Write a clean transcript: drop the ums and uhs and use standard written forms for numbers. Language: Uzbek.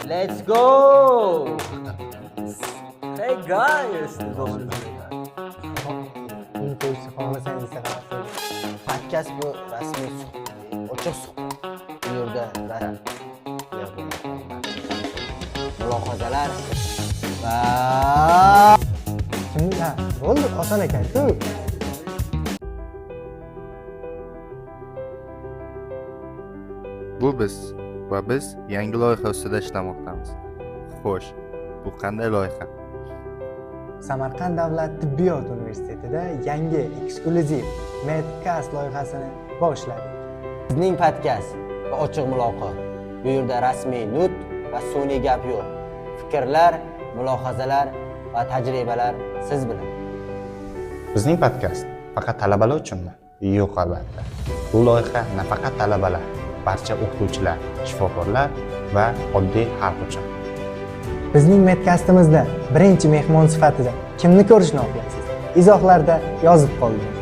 Let's go! Hey guys! Podcast bu rasmiy ochiq suhbat. Bu yerda mulohazalar va Kimlar? Bo'ldi, oson ekan-ku. Bu biz va biz yangi loyiha ustida ishlamoqdamiz. Xo'sh, bu qanday loyiha? Samarqand davlat tibbiyot universitetida yangi eksklyuziv Medcast loyihasini boshladik. bizning podcast va ochiq muloqot. Bu yerda rasmiy nutq va sun'iy gap yo'q. Fikrlar, mulohazalar va tajribalar siz bilan. Bizning podkast faqat talabalar uchunmi? Yo'q, albatta. Bu loyiha nafaqat talabalar, barcha o'qituvchilar, shifokorlar va oddiy xalq uchun. Bizning Medcastimizda birinchi mehmon sifatida kimni ko'rishni xohlaysiz? Izohlarda yozib qoldiring.